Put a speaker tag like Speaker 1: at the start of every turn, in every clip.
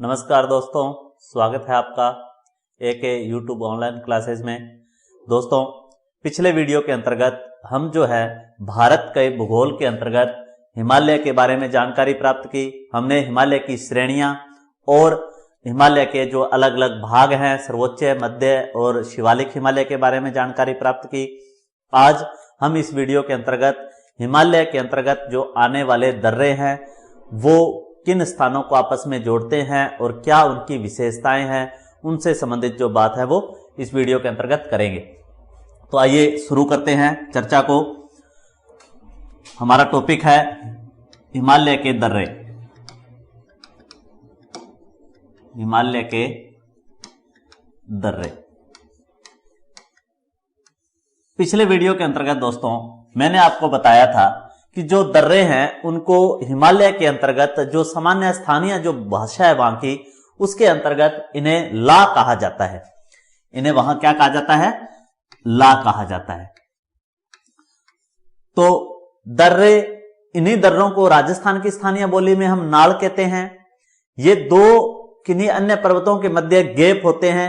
Speaker 1: नमस्कार दोस्तों, स्वागत है आपका एक यूट्यूब ऑनलाइन क्लासेस में। दोस्तों, पिछले वीडियो के अंतर्गत हम जो है भारत के भूगोल के अंतर्गत हिमालय के बारे में जानकारी प्राप्त की। हमने हिमालय की श्रेणियां और हिमालय के जो अलग अलग भाग हैं, सर्वोच्च, मध्य और शिवालिक हिमालय के बारे में जानकारी प्राप्त की। आज हम इस वीडियो के अंतर्गत हिमालय के अंतर्गत जो आने वाले दर्रे हैं वो किन स्थानों को आपस में जोड़ते हैं और क्या उनकी विशेषताएं हैं, उनसे संबंधित जो बात है वो इस वीडियो के अंतर्गत करेंगे। तो आइए शुरू करते हैं चर्चा को। हमारा टॉपिक है हिमालय के दर्रे। हिमालय के दर्रे। पिछले वीडियो के अंतर्गत दोस्तों मैंने आपको बताया था कि जो दर्रे हैं उनको हिमालय के अंतर्गत जो सामान्य स्थानीय जो भाषा है वहां की, उसके अंतर्गत इन्हें ला कहा जाता है। इन्हें वहां क्या कहा जाता है? ला कहा जाता है। तो दर्रे, इन्हीं दर्रों को राजस्थान की स्थानीय बोली में हम नाल कहते हैं। ये दो किन्हीं अन्य पर्वतों के मध्य गैप होते हैं।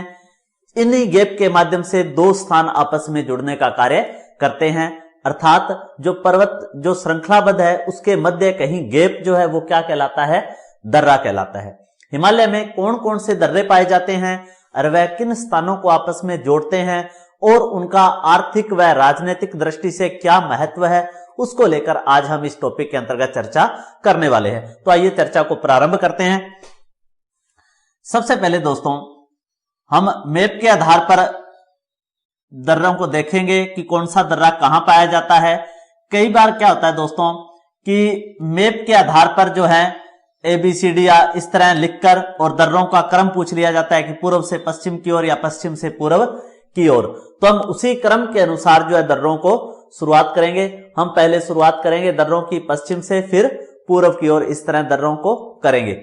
Speaker 1: इन्हीं गैप के माध्यम से दो स्थान आपस में जुड़ने का कार्य करते हैं, अर्थात जो पर्वत जो श्रृंखलाबद्ध है उसके मध्य कहीं गैप जो है वो क्या कहलाता है? दर्रा कहलाता है। हिमालय में कौन कौन से दर्रे पाए जाते हैं और वह किन स्थानों को आपस में जोड़ते हैं और उनका आर्थिक व राजनीतिक दृष्टि से क्या महत्व है, उसको लेकर आज हम इस टॉपिक के अंतर्गत चर्चा करने वाले हैं। तो आइए चर्चा को प्रारंभ करते हैं। सबसे पहले दोस्तों हम मैप के आधार पर दर्रों को देखेंगे कि कौन सा दर्रा कहां पाया जाता है। कई बार क्या होता है दोस्तों कि मैप के आधार पर जो है ABCD या इस तरह लिखकर और दर्रों का क्रम पूछ लिया जाता है कि पूर्व से पश्चिम की ओर या पश्चिम से पूर्व की ओर। तो हम उसी क्रम के अनुसार जो है दर्रों को शुरुआत करेंगे। हम पहले शुरुआत करेंगे दर्रों की पश्चिम से, फिर पूर्व की ओर, इस तरह दर्रों को करेंगे।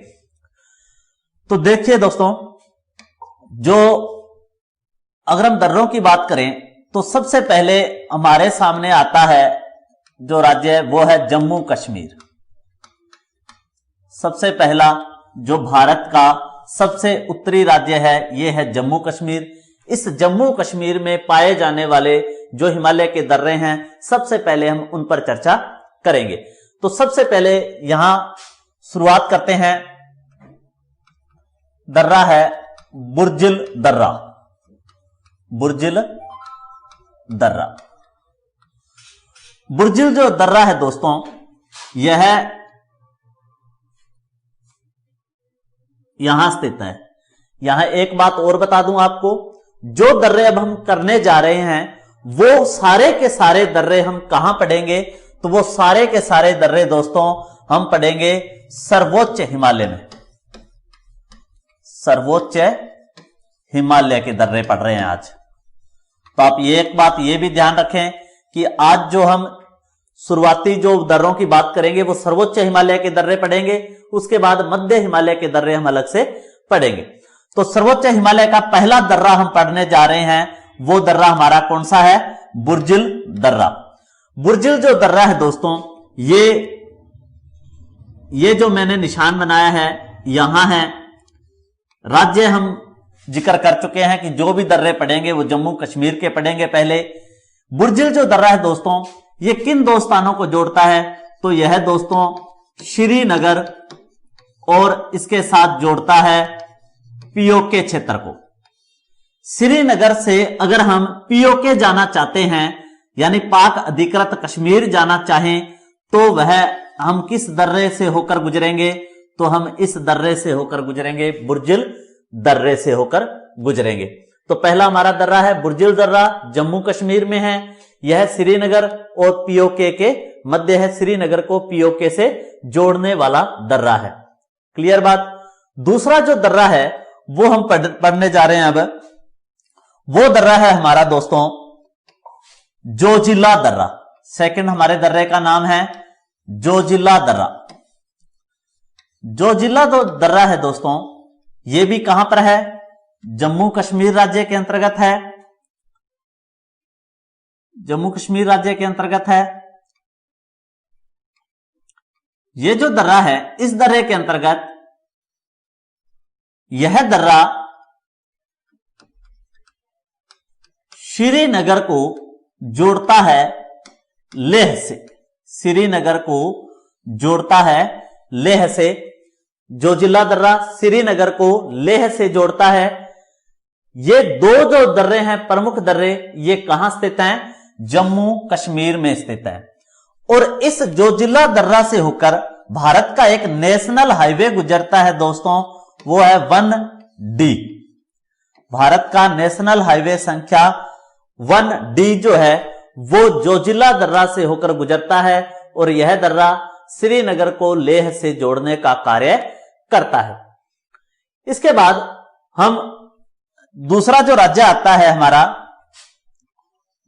Speaker 1: तो देखिए दोस्तों, जो अगर हम दर्रों की बात करें तो सबसे पहले हमारे सामने आता है जो राज्य है वो है जम्मू कश्मीर। सबसे पहला जो भारत का सबसे उत्तरी राज्य है ये है जम्मू कश्मीर। इस जम्मू कश्मीर में पाए जाने वाले जो हिमालय के दर्रे हैं, सबसे पहले हम उन पर चर्चा करेंगे। तो सबसे पहले यहां शुरुआत करते हैं, दर्रा है बुर्जिल दर्रा। बुर्जिल दर्रा। बुर्जिल जो दर्रा है दोस्तों, यह यहां स्थित है। यहां एक बात और बता दूं आपको, जो दर्रे अब हम करने जा रहे हैं वो सारे के सारे दर्रे हम कहां पढ़ेंगे? तो वो सारे के सारे दर्रे दोस्तों हम पढ़ेंगे सर्वोच्च हिमालय में। सर्वोच्च हिमालय के दर्रे पढ़ रहे हैं आज। तो आप ये एक बात ये भी ध्यान रखें कि आज जो हम शुरुआती जो दर्रों की बात करेंगे वो सर्वोच्च हिमालय के दर्रे पढ़ेंगे, उसके बाद मध्य हिमालय के दर्रे हम अलग से पढ़ेंगे। तो सर्वोच्च हिमालय का पहला दर्रा हम पढ़ने जा रहे हैं, वो दर्रा हमारा कौन सा है? बुर्जिल दर्रा। बुर्जिल जो दर्रा है दोस्तों, ये जो मैंने निशान बनाया है यहां है। राज्य हम जिक्र कर चुके हैं कि जो भी दर्रे पढ़ेंगे वो जम्मू कश्मीर के पढ़ेंगे पहले। बुर्जिल जो दर्रा है दोस्तों, ये किन दो स्थानों को जोड़ता है? तो यह दोस्तों श्रीनगर और इसके साथ जोड़ता है पीओके क्षेत्र को। श्रीनगर से अगर हम पीओके जाना चाहते हैं, यानी पाक अधिकृत कश्मीर जाना चाहें, तो वह हम किस दर्रे से होकर गुजरेंगे? तो हम इस दर्रे से होकर गुजरेंगे, बुर्जिल दर्रे से होकर गुजरेंगे। तो पहला हमारा दर्रा है बुर्जिल दर्रा, जम्मू कश्मीर में है। यह श्रीनगर और पीओके के मध्य है। श्रीनगर को पीओके से जोड़ने वाला दर्रा है। क्लियर बात? दूसरा जो दर्रा है वो हम पढ़ने जा रहे हैं अब, वो दर्रा है हमारा दोस्तों जोजिला दर्रा। सेकंड हमारे दर्रे का नाम है जोजिला दर्रा। जोजिला जो दर्रा है दोस्तों, ये भी कहां पर है? जम्मू कश्मीर राज्य के अंतर्गत है। जम्मू कश्मीर राज्य के अंतर्गत है। ये जो दर्रा है, इस दर्रे के अंतर्गत यह दर्रा श्रीनगर को जोड़ता है लेह से। श्रीनगर को जोड़ता है लेह से। जोजिला दर्रा श्रीनगर को लेह से जोड़ता है। ये दो जो दर्रे हैं, प्रमुख दर्रे, ये कहां स्थित हैं? जम्मू कश्मीर में स्थित है। और इस जोजिला दर्रा से होकर भारत का एक नेशनल हाईवे गुजरता है दोस्तों, वो है 1D। भारत का नेशनल हाईवे संख्या 1D जो है वो जोजिला दर्रा से होकर गुजरता है और यह दर्रा श्रीनगर को लेह से जोड़ने का कार्य करता है। इसके बाद हम दूसरा जो राज्य आता है हमारा,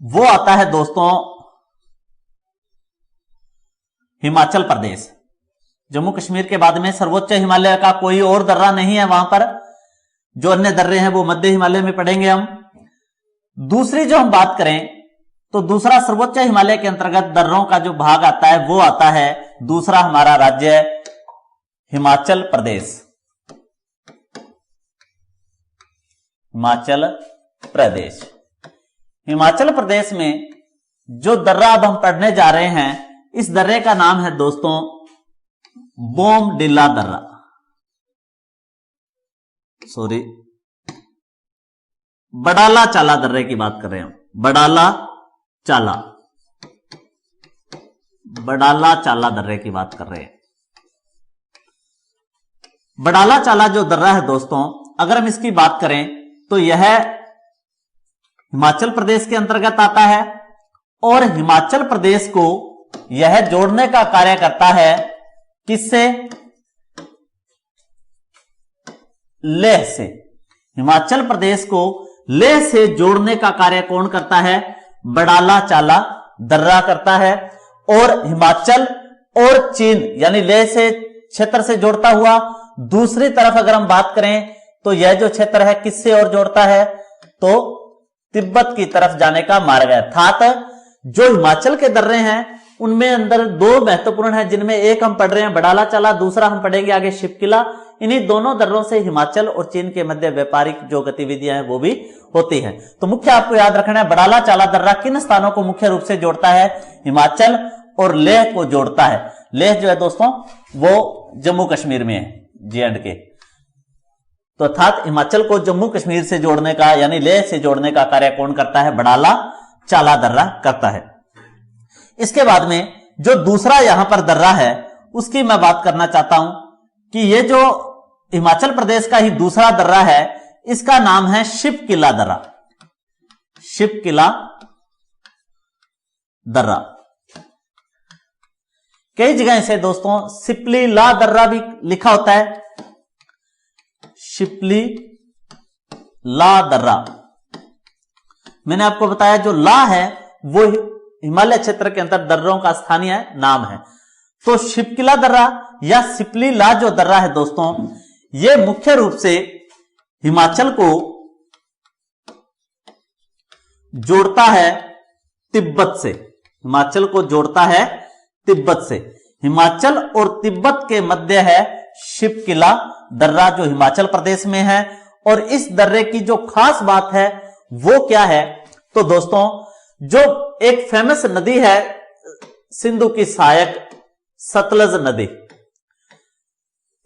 Speaker 1: वो आता है दोस्तों हिमाचल प्रदेश। जम्मू कश्मीर के बाद में सर्वोच्च हिमालय का कोई और दर्रा नहीं है वहां पर। जो अन्य दर्रे हैं वो मध्य हिमालय में पड़ेंगे हम। दूसरी जो हम बात करें तो दूसरा सर्वोच्च हिमालय के अंतर्गत दर्रों का जो भाग आता है वो आता है दूसरा हमारा राज्य हिमाचल प्रदेश। हिमाचल प्रदेश। हिमाचल प्रदेश में जो दर्रा अब हम पढ़ने जा रहे हैं, इस दर्रे का नाम है दोस्तों बोमडिला दर्रा। सॉरी, बडाला चाला दर्रे की बात कर रहे हैं हम। बडाला चाला, बडाला चाला दर्रे की बात कर रहे हैं। बडाला चाला जो दर्रा है दोस्तों, अगर हम इसकी बात करें तो यह हिमाचल प्रदेश के अंतर्गत आता है और हिमाचल प्रदेश को यह जोड़ने का कार्य करता है किससे? लेह से। हिमाचल प्रदेश को लेह से जोड़ने का कार्य कौन करता है? बडाला चाला दर्रा करता है। और हिमाचल और चीन यानी लेह से क्षेत्र से जोड़ता हुआ, दूसरी तरफ अगर हम बात करें तो यह जो क्षेत्र है किससे और जोड़ता है? तो तिब्बत की तरफ जाने का मार्ग है। अर्थात जो हिमाचल के दर्रे हैं उनमें अंदर दो महत्वपूर्ण हैं, जिनमें एक हम पढ़ रहे हैं बडाला चाला, दूसरा हम पढ़ेंगे आगे शिपकिला। इन्हीं दोनों दर्रों से हिमाचल और चीन के मध्य व्यापारिक जो गतिविधियां हैं वो भी होती हैं। तो मुख्य आपको याद रखना है, बडाला चाला दर्रा किन स्थानों को मुख्य रूप से जोड़ता है? हिमाचल और लेह को जोड़ता है। लेह जो है दोस्तों वो जम्मू कश्मीर में है, J&K। तो अर्थात हिमाचल को जम्मू कश्मीर से जोड़ने का यानी लेह से जोड़ने का कार्य कौन करता है? बडाला चाला दर्रा करता है। इसके बाद में जो दूसरा यहां पर दर्रा है उसकी मैं बात करना चाहता हूं कि ये जो हिमाचल प्रदेश का ही दूसरा दर्रा है, इसका नाम है शिपकिला दर्रा। शिपकिला दर्रा। कई जगह से दोस्तों सिपली ला दर्रा भी लिखा होता है। शिपली ला दर्रा। मैंने आपको बताया जो ला है वो हिमालय क्षेत्र के अंदर दर्रों का स्थानीय नाम है। तो शिपकिला दर्रा या सिपली ला जो दर्रा है दोस्तों, ये मुख्य रूप से हिमाचल को जोड़ता है तिब्बत से। हिमाचल को जोड़ता है तिब्बत से। हिमाचल और तिब्बत के मध्य है शिपकिला दर्रा जो हिमाचल प्रदेश में है। और इस दर्रे की जो खास बात है वो क्या है? तो दोस्तों जो एक फेमस नदी है सिंधु की सहायक सतलज नदी,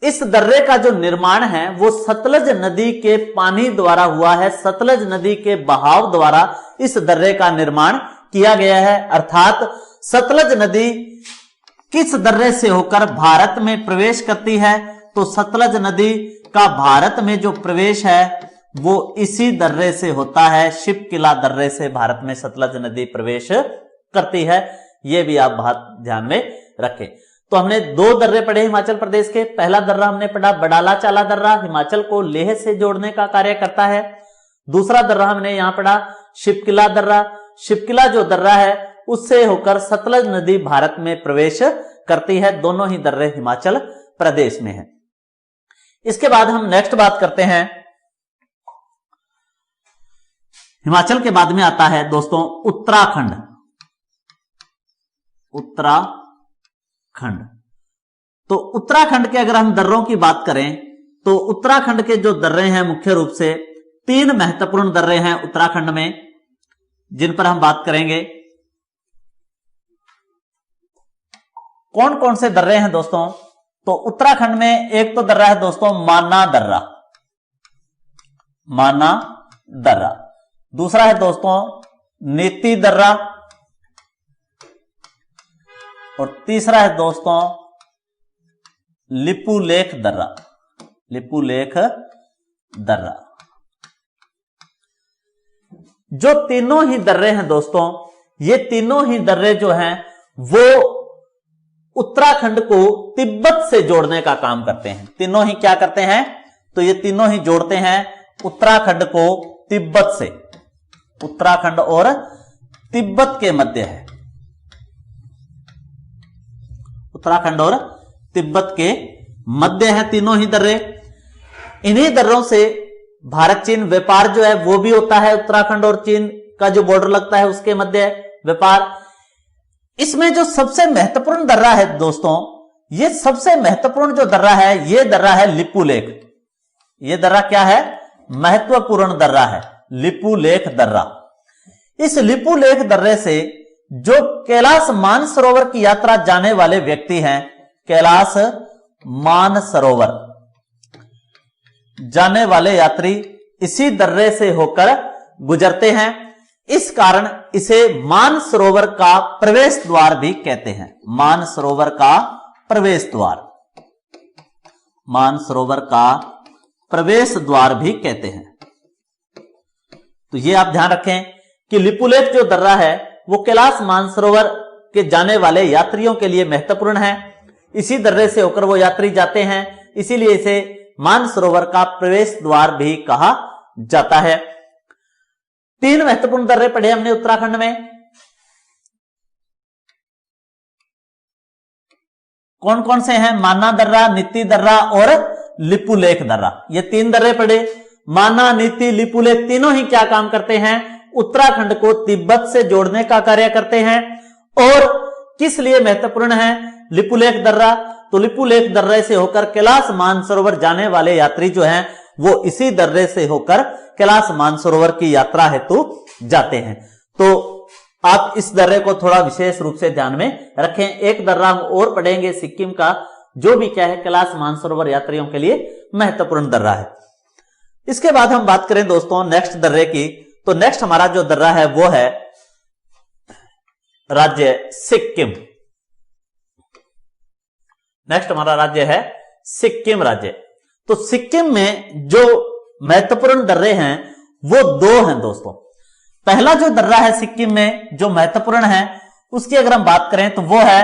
Speaker 1: इस दर्रे का जो निर्माण है वो सतलज नदी के पानी द्वारा हुआ है। सतलज नदी के बहाव द्वारा इस दर्रे का निर्माण किया गया है। अर्थात सतलज नदी किस दर्रे से होकर भारत में प्रवेश करती है? तो सतलज नदी का भारत में जो प्रवेश है वो इसी दर्रे से होता है। शिपकिला दर्रे से भारत में सतलज नदी प्रवेश करती है। ये भी आप बात ध्यान में रखें। तो हमने दो दर्रे पढ़े हिमाचल प्रदेश के। पहला दर्रा हमने पढ़ा बडाला चाला दर्रा, हिमाचल को लेह से जोड़ने का कार्य करता है। दूसरा दर्रा हमने यहां पढ़ा शिपकिला दर्रा। शिपकिला जो दर्रा है उससे होकर सतलज नदी भारत में प्रवेश करती है। दोनों ही दर्रे हिमाचल प्रदेश में है। इसके बाद हम नेक्स्ट बात करते हैं, हिमाचल के बाद में आता है दोस्तों उत्तराखंड। उत्तराखंड। तो उत्तराखंड के अगर हम दर्रों की बात करें तो उत्तराखंड के जो दर्रे हैं मुख्य रूप से 3 महत्वपूर्ण दर्रे हैं उत्तराखंड में, जिन पर हम बात करेंगे। कौन कौन से दर्रे हैं दोस्तों? तो उत्तराखंड में एक तो दर्रा है दोस्तों माना दर्रा, माना दर्रा। दूसरा है दोस्तों नीति दर्रा, और तीसरा है दोस्तों लिपुलेख दर्रा, लिपुलेख दर्रा। जो तीनों ही दर्रे हैं दोस्तों, ये तीनों ही दर्रे जो हैं वो उत्तराखंड को तिब्बत से जोड़ने का काम करते हैं। तीनों ही क्या करते हैं? तो ये तीनों ही जोड़ते हैं उत्तराखंड को तिब्बत से। उत्तराखंड और तिब्बत के मध्य है, उत्तराखंड और तिब्बत के मध्य है तीनों ही दर्रे। इन्हीं दर्रों से भारत चीन व्यापार जो है वो भी होता है। उत्तराखंड और चीन का जो बॉर्डर लगता है उसके मध्य व्यापार। इसमें जो सबसे महत्वपूर्ण दर्रा है दोस्तों, ये सबसे महत्वपूर्ण जो दर्रा है, ये दर्रा है लिपुलेख। ये दर्रा क्या है? महत्वपूर्ण दर्रा है, लिपुलेख दर्रा। इस लिपुलेख दर्रे से जो कैलाश मानसरोवर की यात्रा जाने वाले व्यक्ति हैं, कैलाश मानसरोवर जाने वाले यात्री इसी दर्रे से होकर गुजरते हैं। इस कारण इसे मानसरोवर का प्रवेश द्वार भी कहते हैं। मानसरोवर का प्रवेश द्वार, मानसरोवर का प्रवेश द्वार भी कहते हैं। तो ये आप ध्यान रखें कि लिपुलेख जो दर्रा है वो कैलाश मानसरोवर के जाने वाले यात्रियों के लिए महत्वपूर्ण है। इसी दर्रे से होकर वो यात्री जाते हैं, इसीलिए इसे मानसरोवर का प्रवेश द्वार भी कहा जाता है। 3 महत्वपूर्ण दर्रे पढ़े हमने उत्तराखंड में। कौन कौन से हैं? माना दर्रा, नीति दर्रा और लिपुलेख दर्रा। ये 3 दर्रे पढ़े। माना, नीति, लिपुलेख तीनों ही क्या काम करते हैं? उत्तराखंड को तिब्बत से जोड़ने का कार्य करते हैं। और किस लिए महत्वपूर्ण है लिपुलेख दर्रा? तो लिपुलेख दर्रे से होकर कैलाश मानसरोवर जाने वाले यात्री जो हैं वो इसी दर्रे से होकर कैलाश मानसरोवर की यात्रा हेतु जाते हैं। तो आप इस दर्रे को थोड़ा विशेष रूप से ध्यान में रखें। एक दर्रा हम और पढ़ेंगे सिक्किम का, जो भी क्या है कैलाश मानसरोवर यात्रियों के लिए महत्वपूर्ण दर्रा है। इसके बाद हम बात करें दोस्तों नेक्स्ट दर्रे की। तो नेक्स्ट हमारा जो दर्रा है वो है राज्य सिक्किम। नेक्स्ट हमारा राज्य है सिक्किम राज्य। तो सिक्किम में जो महत्वपूर्ण दर्रे हैं वो 2 हैं दोस्तों। पहला जो दर्रा है सिक्किम में जो महत्वपूर्ण है उसकी अगर हम बात करें तो वो है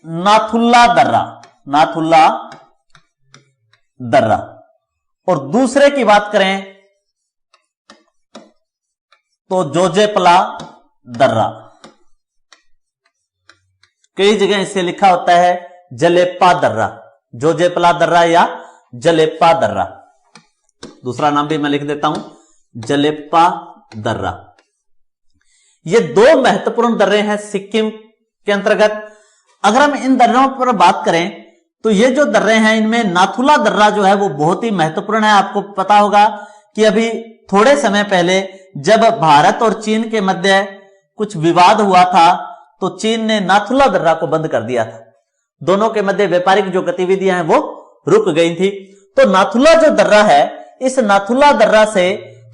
Speaker 1: नाथुला दर्रा, नाथुला दर्रा। और दूसरे की बात करें तो जोजेपला दर्रा। कई जगह इसे लिखा होता है जलेप्पा दर्रा, जोजेपला दर्रा या जलेप्पा दर्रा। दूसरा नाम भी मैं लिख देता हूं, जलेप्पा दर्रा। ये 2 महत्वपूर्ण दर्रे हैं सिक्किम के अंतर्गत। अगर हम इन दर्रों पर बात करें तो ये जो दर्रे हैं इनमें नाथुला दर्रा जो है वो बहुत ही महत्वपूर्ण है। आपको पता होगा कि अभी थोड़े समय पहले जब भारत और चीन के मध्य कुछ विवाद हुआ था तो चीन ने नाथुला दर्रा को बंद कर दिया था। दोनों के मध्य व्यापारिक जो गतिविधियां हैं वो रुक गई थी। तो नाथुला जो दर्रा है, इस नाथुला दर्रा से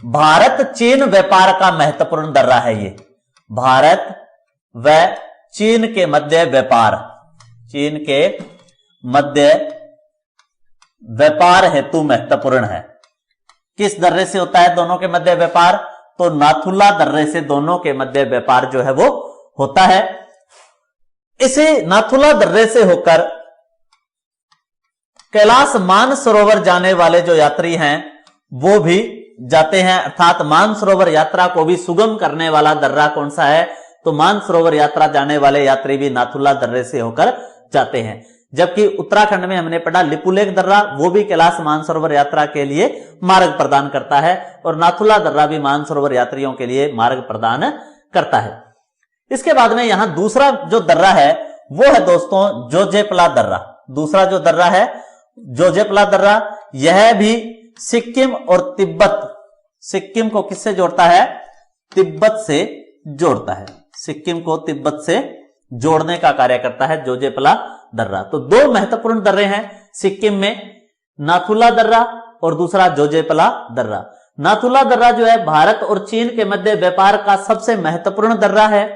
Speaker 1: भारत चीन व्यापार का महत्वपूर्ण दर्रा है। ये भारत व चीन के मध्य व्यापार, चीन के मध्य व्यापार हेतु महत्वपूर्ण है। किस दर्रे से होता है दोनों के मध्य व्यापार? तो नाथुला दर्रे से दोनों के मध्य व्यापार जो है वो होता है। इसे नाथुला दर्रे से होकर कैलाश मानसरोवर जाने वाले जो यात्री हैं वो भी जाते हैं। अर्थात मानसरोवर यात्रा को भी सुगम करने वाला दर्रा कौन सा है? तो मानसरोवर यात्रा जाने वाले यात्री भी नाथुला दर्रे से होकर जाते हैं। जबकि उत्तराखंड में हमने पढ़ा लिपुलेख दर्रा, वो भी कैलाश मानसरोवर यात्रा के लिए मार्ग प्रदान करता है और नाथुला दर्रा भी मानसरोवर यात्रियों के लिए मार्ग प्रदान करता है। इसके बाद में यहां दूसरा जो दर्रा है वो है दोस्तों जोजेपला दर्रा। दूसरा जो दर्रा है जोजेपला दर्रा, यह भी सिक्किम और तिब्बत, सिक्किम को किससे जोड़ता है? तिब्बत से जोड़ता है। सिक्किम को तिब्बत से जोड़ने का कार्य करता है जोजेपला दर्रा। तो दो महत्वपूर्ण दर्रे हैं सिक्किम में, नाथुला दर्रा और दूसरा जोजेपला दर्रा। नाथुला दर्रा जो है भारत और चीन के मध्य व्यापार का सबसे महत्वपूर्ण दर्रा है।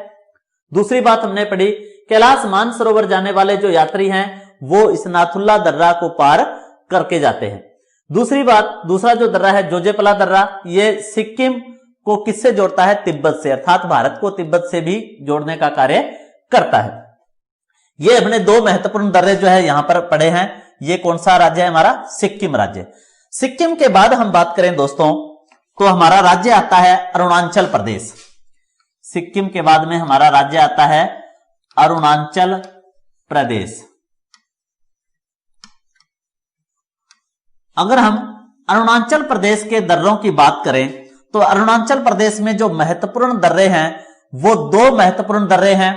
Speaker 1: दूसरी बात हमने पढ़ी, कैलाश मानसरोवर जाने वाले जो यात्री हैं वो इस नाथुला दर्रा को पार करके जाते हैं। दूसरी बात, दूसरा जो दर्रा है जोजेपला दर्रा, ये सिक्किम को किससे जोड़ता है? तिब्बत से, अर्थात भारत को तिब्बत से भी जोड़ने का कार्य करता है। ये अपने दो महत्वपूर्ण दर्रे जो है यहां पर पड़े हैं। ये कौन सा राज्य है? हमारा सिक्किम राज्य। सिक्किम के बाद हम बात करें दोस्तों तो हमारा राज्य आता है अरुणाचल प्रदेश। सिक्किम के बाद में हमारा राज्य आता है अरुणाचल प्रदेश। अगर हम अरुणाचल प्रदेश के दर्रों की बात करें तो अरुणाचल प्रदेश में जो महत्वपूर्ण दर्रे हैं वो दो महत्वपूर्ण दर्रे हैं,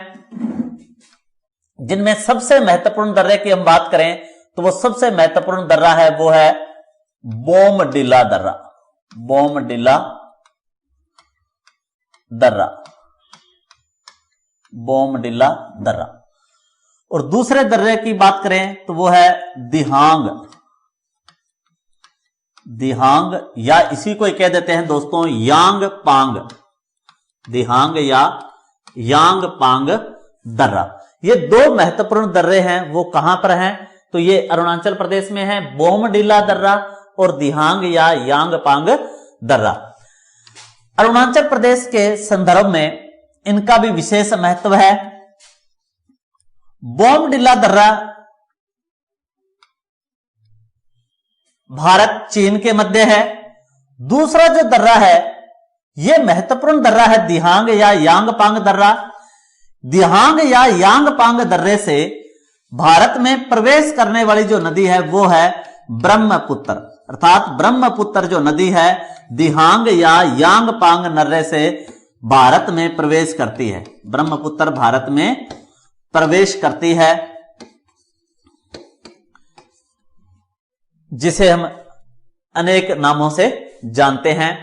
Speaker 1: जिनमें सबसे महत्वपूर्ण दर्रे की हम बात करें तो वो सबसे महत्वपूर्ण दर्रा है वो है बोमडिला दर्रा। बोमडिला दर्रा, बोमडिला दर्रा। और दूसरे दर्रे की बात करें तो वो है दिहांग, दिहांग या इसी को कह देते हैं दोस्तों यांग पांग, दिहांग या यांग पांग दर्रा। ये दो महत्वपूर्ण दर्रे हैं, वो कहां पर हैं? तो ये अरुणाचल प्रदेश में है, बोमडिला दर्रा और दिहांग या यांग पांग दर्रा। अरुणाचल प्रदेश के संदर्भ में इनका भी विशेष महत्व है। बोमडिला दर्रा भारत चीन के मध्य है। दूसरा जो दर्रा है यह महत्वपूर्ण दर्रा है दिहांग या यांगपांग दर्रा। दिहांग या यांगपांग दर्रे से भारत में प्रवेश करने वाली जो नदी है वो है ब्रह्मपुत्र, अर्थात ब्रह्मपुत्र जो नदी है दिहांग या यांगपांग दर्रे से भारत में प्रवेश करती है। ब्रह्मपुत्र भारत में प्रवेश करती है, जिसे हम अनेक नामों से जानते हैं।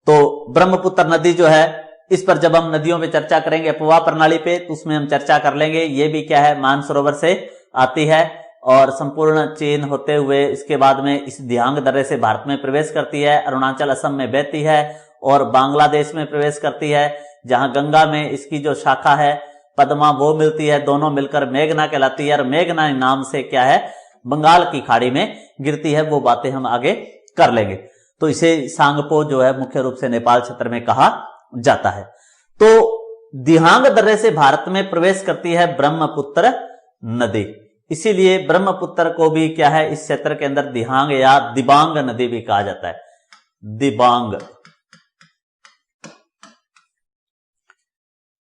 Speaker 1: तो ब्रह्मपुत्र नदी जो है, इस पर जब हम नदियों पे चर्चा करेंगे अपवाह प्रणाली पे, तो उसमें हम चर्चा कर लेंगे। ये भी क्या है, मानसरोवर से आती है और संपूर्ण चीन होते हुए इसके बाद में इस दिहांग दर्रे से भारत में प्रवेश करती है। अरुणाचल असम में बहती है और बांग्लादेश में प्रवेश करती है, जहां गंगा में इसकी जो शाखा है पद्मा वो मिलती है, दोनों मिलकर मेघना कहलाती है और मेघना नाम से क्या है बंगाल की खाड़ी में गिरती है। वो बातें हम आगे कर लेंगे। तो इसे सांगपो जो है मुख्य रूप से नेपाल क्षेत्र में कहा जाता है। तो दिहांग दर्रे से भारत में प्रवेश करती है ब्रह्मपुत्र नदी, इसीलिए ब्रह्मपुत्र को भी क्या है इस क्षेत्र के अंदर दिहांग या दिबांग नदी भी कहा जाता है, दिबांग।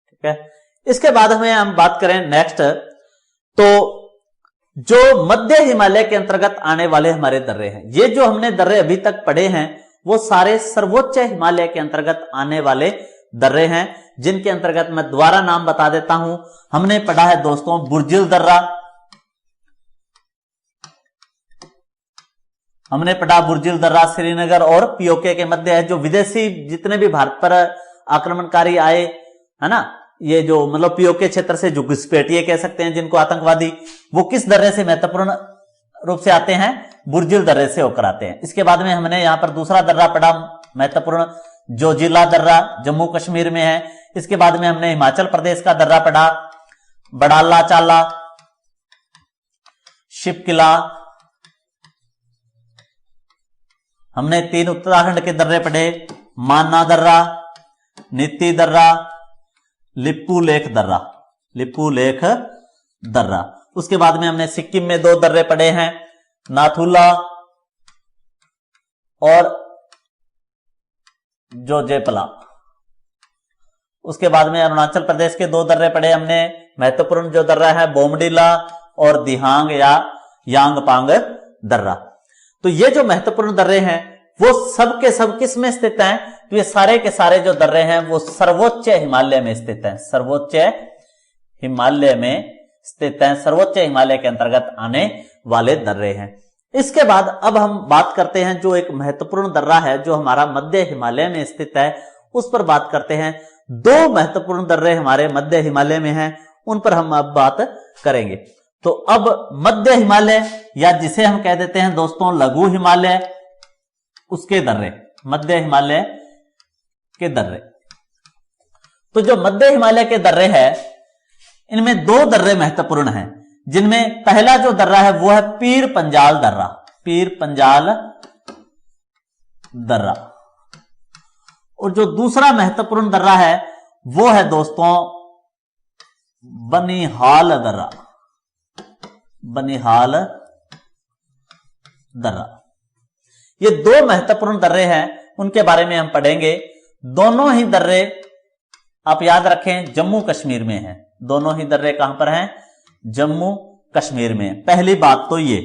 Speaker 1: ठीक है, इसके बाद हमें हम बात करें नेक्स्ट, तो जो मध्य हिमालय के अंतर्गत आने वाले हमारे दर्रे हैं, ये जो हमने दर्रे अभी तक पढ़े हैं वो सारे सर्वोच्च हिमालय के अंतर्गत आने वाले दर्रे हैं, जिनके अंतर्गत मैं दोबारा नाम बता देता हूं। हमने पढ़ा है दोस्तों बुर्जिल दर्रा, हमने पढ़ा बुर्जिल दर्रा श्रीनगर और पीओके के मध्य है। जो विदेशी जितने भी भारत पर आक्रमणकारी आए है ना, ये जो मतलब पीओके क्षेत्र से जो घुसपैठिए कह सकते हैं जिनको आतंकवादी, वो किस दर्रे से महत्वपूर्ण रूप से आते हैं, बुर्जिल दर्रे से होकर आते हैं। इसके बाद में हमने यहां पर दूसरा दर्रा पढ़ा महत्वपूर्ण, जोजिला दर्रा जम्मू कश्मीर में है। इसके बाद में हमने हिमाचल प्रदेश का दर्रा पढ़ा, बड़ाला चाला, शिपकिला। हमने 3 उत्तराखंड के दर्रे पढ़े, मान्ना दर्रा, नीति दर्रा, लिप्पू लेख दर्रा, लिप्पू लेख दर्रा। उसके बाद में हमने सिक्किम में 2 दर्रे पढ़े हैं, नाथुला और जोजेपला। उसके बाद में अरुणाचल प्रदेश के 2 दर्रे पढ़े हमने, महत्वपूर्ण जो दर्रा है बोमडिला और दिहांग या यांगपांग दर्रा। तो ये जो महत्वपूर्ण दर्रे हैं वो सब के सब किस में स्थित हैं, तो ये सारे के सारे जो दर्रे हैं वो सर्वोच्च हिमालय में स्थित हैं, सर्वोच्च हिमालय में स्थित हैं, सर्वोच्च हिमालय के अंतर्गत आने वाले दर्रे हैं। इसके बाद अब हम बात करते हैं जो एक महत्वपूर्ण दर्रा है जो हमारा मध्य हिमालय में स्थित है, उस पर बात करते हैं। दो महत्वपूर्ण दर्रे हमारे मध्य हिमालय में हैं, उन पर हम अब बात करेंगे। तो अब मध्य हिमालय या जिसे हम कह देते हैं दोस्तों लघु हिमालय, उसके दर्रे, मध्य हिमालय के दर्रे। तो जो मध्य हिमालय के दर्रे हैं, इनमें दो दर्रे महत्वपूर्ण हैं, जिनमें पहला जो दर्रा है वो है पीर पंजाल दर्रा, पीर पंजाल दर्रा। और जो दूसरा महत्वपूर्ण दर्रा है वो है दोस्तों बनिहाल दर्रा, बनिहाल दर्रा। ये दो महत्वपूर्ण दर्रे हैं, उनके बारे में हम पढ़ेंगे। दोनों ही दर्रे आप याद रखें जम्मू कश्मीर में हैं, दोनों ही दर्रे कहां पर हैं? जम्मू कश्मीर में। पहली बात तो ये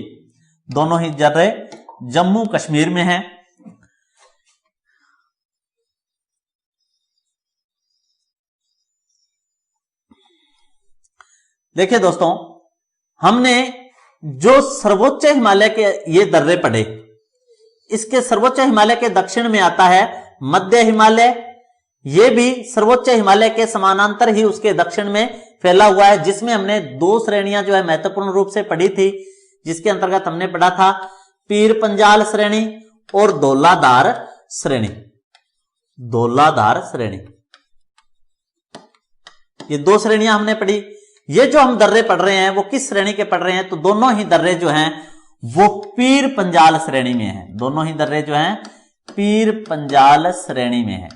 Speaker 1: दोनों ही दर्रे जम्मू कश्मीर में हैं। देखिए दोस्तों, हमने जो सर्वोच्च हिमालय के ये दर्रे पढ़े, इसके सर्वोच्च हिमालय के दक्षिण में आता है मध्य हिमालय। ये भी सर्वोच्च हिमालय के समानांतर ही उसके दक्षिण में फैला हुआ है, जिसमें हमने दो श्रेणियां जो है महत्वपूर्ण रूप से पढ़ी थी, जिसके अंतर्गत हमने पढ़ा था पीर पंजाल श्रेणी और धौलाधार श्रेणी, धौलाधार श्रेणी। ये दो श्रेणियां हमने पढ़ी। ये जो हम दर्रे पढ़ रहे हैं वो किस श्रेणी के पढ़ रहे हैं? तो दोनों ही दर्रे जो हैं वो पीर पंजाल श्रेणी में हैं, दोनों ही दर्रे जो हैं पीर पंजाल श्रेणी में हैं,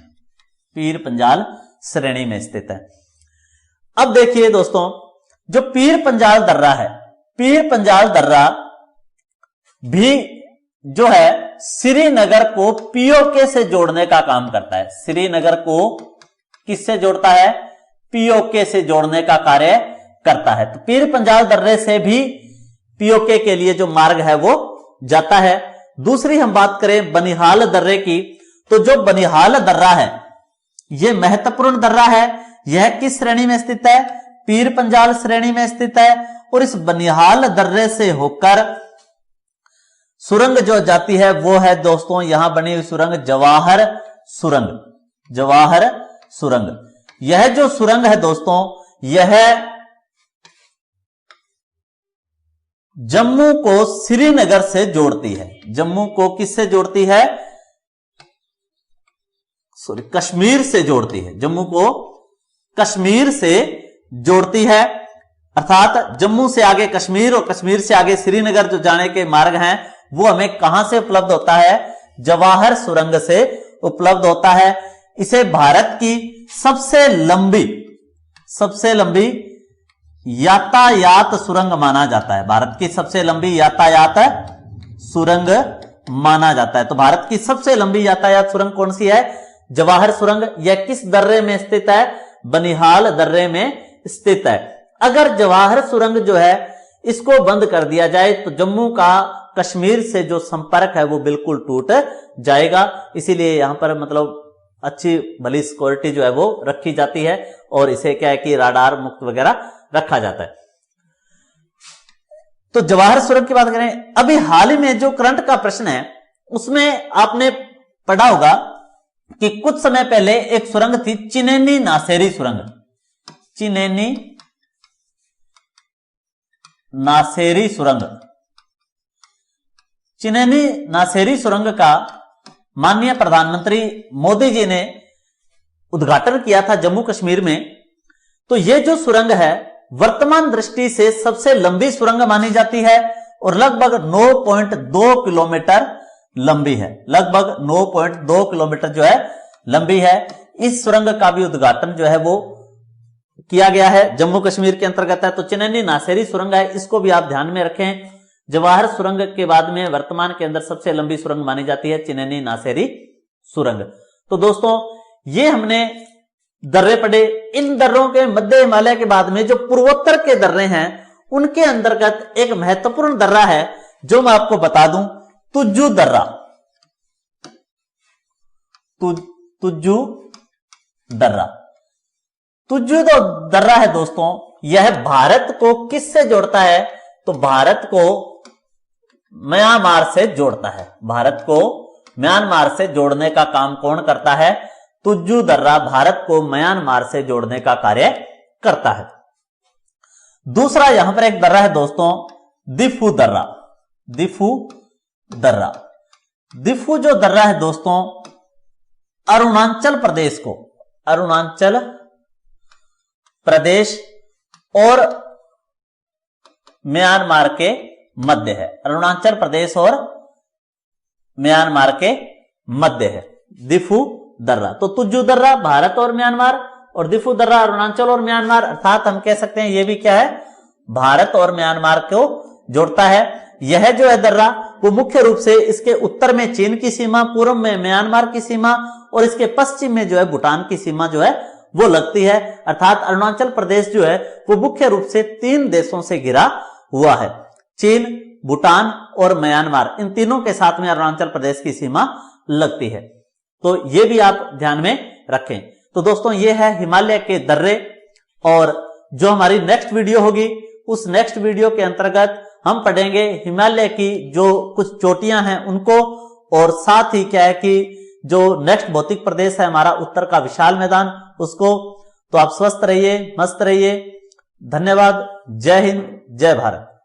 Speaker 1: पीर पंजाल श्रेणी में स्थित है। अब देखिए दोस्तों, जो पीर पंजाल दर्रा है, पीर पंजाल दर्रा भी जो है श्रीनगर को पीओके से जोड़ने का काम करता है। श्रीनगर को किससे जोड़ता है? पीओके से जोड़ने का कार्य करता है। तो पीर पंजाल दर्रे से भी पीओके के लिए जो मार्ग है वो जाता है। दूसरी हम बात करें बनिहाल दर्रे की, तो जो बनिहाल दर्रा है यह महत्वपूर्ण दर्रा है। यह किस श्रेणी में स्थित है? पीर पंजाल श्रेणी में स्थित है। और इस बनिहाल दर्रे से होकर सुरंग जो जाती है वो है दोस्तों यहां बनी हुई सुरंग जवाहर सुरंग, जवाहर सुरंग। यह जो सुरंग है दोस्तों, यह जम्मू को श्रीनगर से जोड़ती है। जम्मू को किससे जोड़ती है? सॉरी, कश्मीर से जोड़ती है। जम्मू को कश्मीर से जोड़ती है, अर्थात जम्मू से आगे कश्मीर और कश्मीर से आगे श्रीनगर जो जाने के मार्ग हैं वो हमें कहां से उपलब्ध होता है? जवाहर सुरंग से उपलब्ध होता है। इसे भारत की सबसे लंबी यातायात सुरंग माना जाता है। भारत की सबसे लंबी यातायात सुरंग माना जाता है। तो भारत की सबसे लंबी यातायात सुरंग कौन सी है? जवाहर सुरंग। यह किस दर्रे में स्थित है? बनिहाल दर्रे में स्थित है। अगर जवाहर सुरंग जो है इसको बंद कर दिया जाए तो जम्मू का कश्मीर से जो संपर्क है वो बिल्कुल टूट जाएगा। इसीलिए यहां पर मतलब अच्छी भली सिक्योरिटी जो है वो रखी जाती है और इसे क्या है कि राडार मुक्त वगैरह रखा जाता है। तो जवाहर सुरंग की बात करें, अभी हाल ही में जो करंट का प्रश्न है उसमें आपने पढ़ा होगा कि कुछ समय पहले एक सुरंग थी चिनैनी नासेरी सुरंग, चिनैनी नासेरी सुरंग। चिनैनी नासेरी सुरंग का माननीय प्रधानमंत्री मोदी जी ने उद्घाटन किया था जम्मू कश्मीर में। तो यह जो सुरंग है वर्तमान दृष्टि से सबसे लंबी सुरंग मानी जाती है और लगभग 9.2 किलोमीटर लंबी है, लगभग 9.2 किलोमीटर जो है लंबी है। इस सुरंग का भी उद्घाटन जो है वो किया गया है, जम्मू कश्मीर के अंतर्गत है। तो चिनैनी नासेरी सुरंग है, इसको भी आप ध्यान में रखें। जवाहर सुरंग के बाद में वर्तमान के अंदर सबसे लंबी सुरंग मानी जाती है चिनैनी नासेरी सुरंग। तो दोस्तों ये हमने दर्रे पढ़े। इन दर्रों के मध्य हिमालय के बाद में जो पूर्वोत्तर के दर्रे हैं उनके अंतर्गत एक महत्वपूर्ण दर्रा है जो मैं आपको बता दूं, तुज्जू दर्रा। तुज्जू दर्रा तुज्जू जो दर्रा है दोस्तों, यह भारत को किससे जोड़ता है? तो भारत को म्यांमार से जोड़ता है। भारत को म्यांमार से जोड़ने का काम कौन करता है? तुज्जू दर्रा भारत को म्यांमार से जोड़ने का कार्य करता है। दूसरा यहां पर एक दर्रा है दोस्तों, दिफू दर्रा। दिफू दर्रा, दिफू जो दर्रा है दोस्तों, अरुणाचल प्रदेश को, अरुणाचल प्रदेश और म्यांमार के मध्य है। अरुणाचल प्रदेश और म्यांमार के मध्य है दिफू दर्रा। तो तुज्जू दर्रा भारत और म्यांमार, और दिफू दर्रा अरुणाचल और म्यांमार, अर्थात हम कह सकते हैं ये भी क्या है? भारत और म्यांमार को जोड़ता है। यह जो है दर्रा वो मुख्य रूप से इसके उत्तर में चीन की सीमा, पूर्व में म्यांमार की सीमा और इसके पश्चिम में जो है भूटान की सीमा जो है वो लगती है। अर्थात अरुणाचल प्रदेश जो है वो मुख्य रूप से 3 देशों से घिरा हुआ है, चीन, भूटान और म्यांमार। इन तीनों के साथ में अरुणाचल प्रदेश की सीमा लगती है। तो ये भी आप ध्यान में रखें। तो दोस्तों ये है हिमालय के दर्रे, और जो हमारी नेक्स्ट वीडियो होगी उस नेक्स्ट वीडियो के अंतर्गत हम पढ़ेंगे हिमालय की जो कुछ चोटियां हैं उनको, और साथ ही क्या है कि जो नेक्स्ट भौतिक प्रदेश है हमारा उत्तर का विशाल मैदान, उसको। तो आप स्वस्थ रहिए, मस्त रहिए। धन्यवाद। जय हिंद, जय भारत।